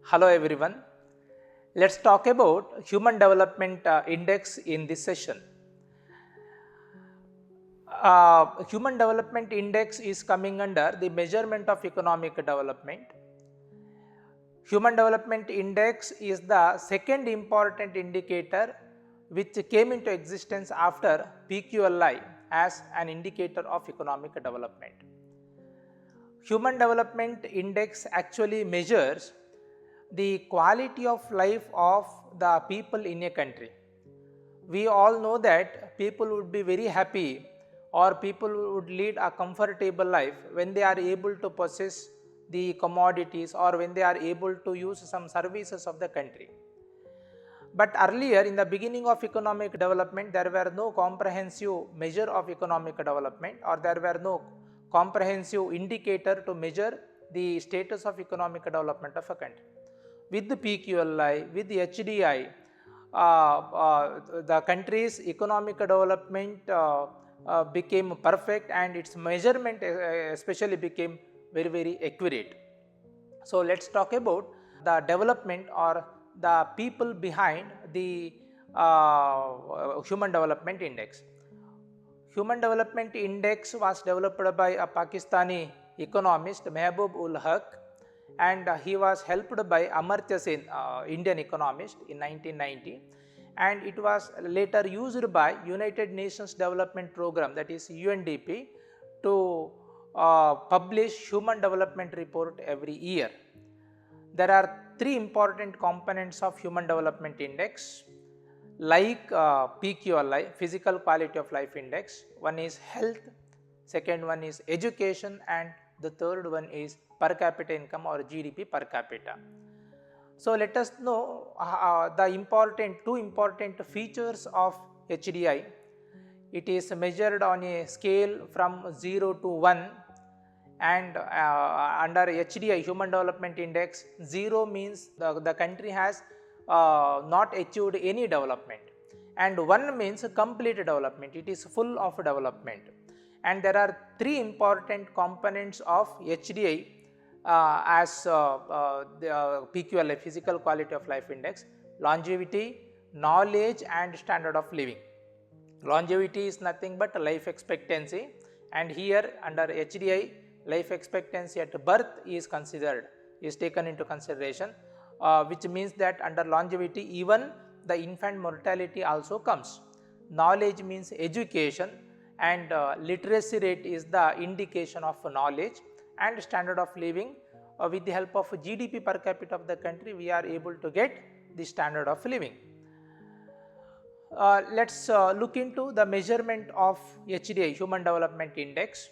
Hello everyone. Let's talk about Human Development Index in this session. Human Development Index is coming under the measurement of economic development. Human Development Index is the second important indicator which came into existence after PQLI as an indicator of economic development. Human Development Index actually measures the quality of life of the people in a country. We all know that people would be very happy or people would lead a comfortable life when they are able to possess the commodities or when they are able to use some services of the country. But earlier in the beginning of economic development, there were no comprehensive measure of economic development or there were no comprehensive indicator to measure the status of economic development of a country. With the PQLI, with the HDI, the country's economic development became perfect and its measurement especially became very accurate. So, let us talk about the development or the people behind the Human Development Index. Human Development Index was developed by a Pakistani economist Mehboob ul Haq, and he was helped by Amartya Sen, Indian economist, in 1990, and it was later used by United Nations Development Program, that is UNDP, to publish Human Development Report every year. There are three important components of Human Development Index like PQLI, Physical Quality of Life Index. One is health, second one is education, and the third one is per capita income or GDP per capita. So, let us know the two important features of HDI. It is measured on a scale from 0 to 1, and under HDI, Human Development Index, 0 means the country has not achieved any development, and 1 means complete development, it is full of development. And there are three important components of HDI as the PQLI, Physical Quality of Life Index: longevity, knowledge, and standard of living. Longevity is nothing but life expectancy, and here under HDI, life expectancy at birth is taken into consideration, which means that under longevity even the infant mortality also comes. Knowledge means education, and literacy rate is the indication of knowledge, and standard of living, with the help of GDP per capita of the country we are able to get the standard of living. Let us look into the measurement of HDI, Human Development Index.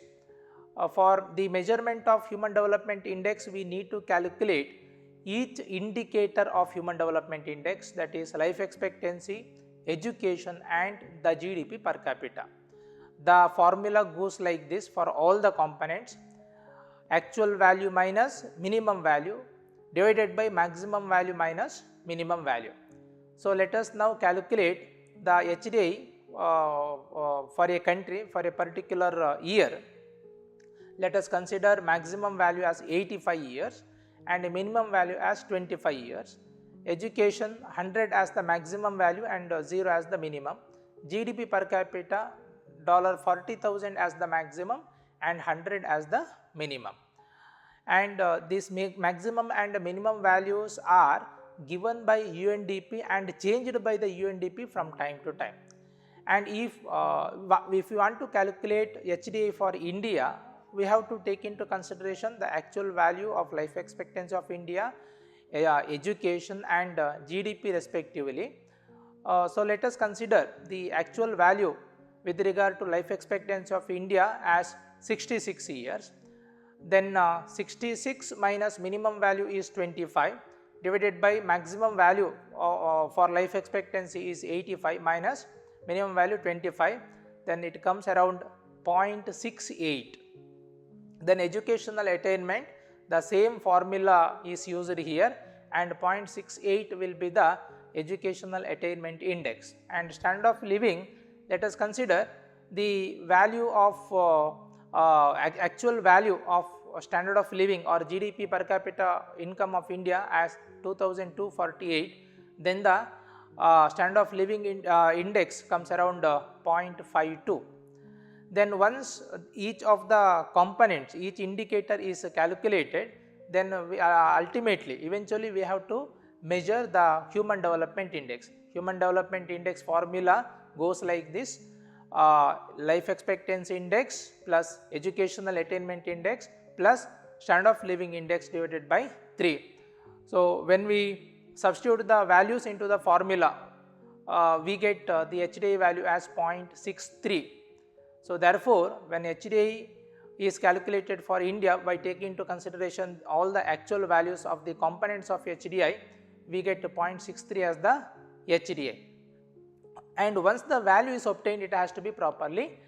For the measurement of Human Development Index, we need to calculate each indicator of Human Development Index, that is life expectancy, education, and the GDP per capita. The formula goes like this for all the components: actual value minus minimum value divided by maximum value minus minimum value. So, let us now calculate the HDI for a country for a particular year. Let us consider maximum value as 85 years and minimum value as 25 years. Education 100 as the maximum value and 0 as the minimum. GDP per capita $40,000 as the maximum and 100 as the minimum. And these maximum and minimum values are given by UNDP and changed by the UNDP from time to time. And if you want to calculate HDI for India, we have to take into consideration the actual value of life expectancy of India, education, and GDP respectively. So, let us consider the actual value with regard to life expectancy of India as 66 years. Then 66 minus minimum value is 25 divided by maximum value for life expectancy is 85 minus minimum value 25, then it comes around 0.68. Then educational attainment, the same formula is used here, and 0.68 will be the educational attainment index. And standard of living, let us consider the value of actual value of standard of living or GDP per capita income of India as 2248, then the standard of living index comes around 0.52. Then once each of the components, each indicator is calculated, then we, ultimately eventually we have to measure the human development index. Human development index formula goes like this: life expectancy index plus educational attainment index plus standard of living index divided by 3. So when we substitute the values into the formula, we get the HDI value as 0.63. So therefore, when HDI is calculated for India by taking into consideration all the actual values of the components of HDI, we get 0.63 as the HDI. And once the value is obtained, it has to be properly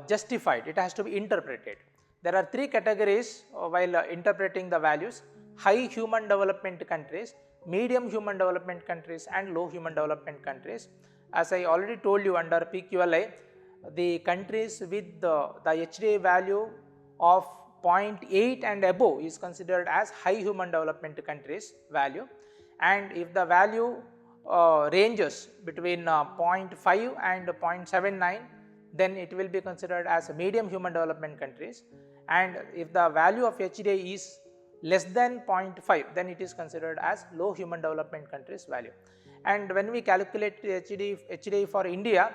justified, it has to be interpreted. There are 3 categories while interpreting the values: high human development countries, medium human development countries and low human development countries. As I already told you, under PQLI, the countries with the HDI value of 0.8 and above is considered as high human development countries value, and if the value ranges between 0.5 and 0.79, then it will be considered as medium human development countries, and if the value of HDI is less than 0.5, then it is considered as low human development countries value. And when we calculate the HDI for India,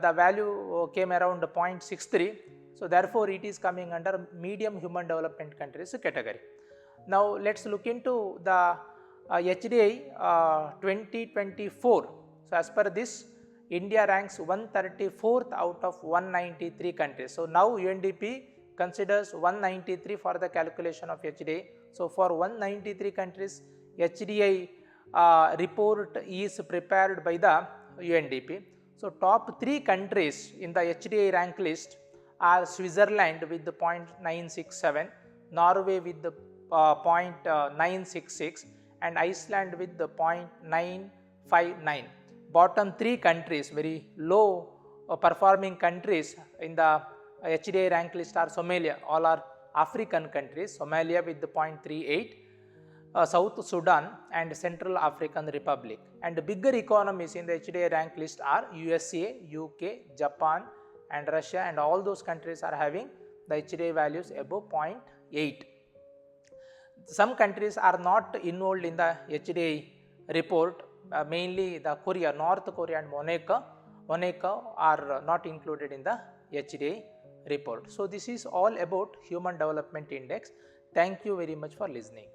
the value came around 0.63. So therefore, it is coming under medium human development countries category. Now let us look into the HDI 2024. So as per this, India ranks 134th out of 193 countries. So now UNDP considers 193 for the calculation of HDI. So for 193 countries, HDI report is prepared by the UNDP. So top 3 countries in the HDI rank list are Switzerland with the 0.967, Norway with the 0.966 and Iceland with the 0.959. Bottom 3 countries, very low performing countries in the HDI rank list are Somalia, all are African countries, Somalia with the 0.38, South Sudan and Central African Republic. And the bigger economies in the HDI rank list are USA, UK, Japan and Russia, and all those countries are having the HDI values above 0.8. Some countries are not involved in the HDI report, mainly the Korea, North Korea and Monaco are not included in the HDI report. So this is all about Human Development Index. Thank you very much for listening.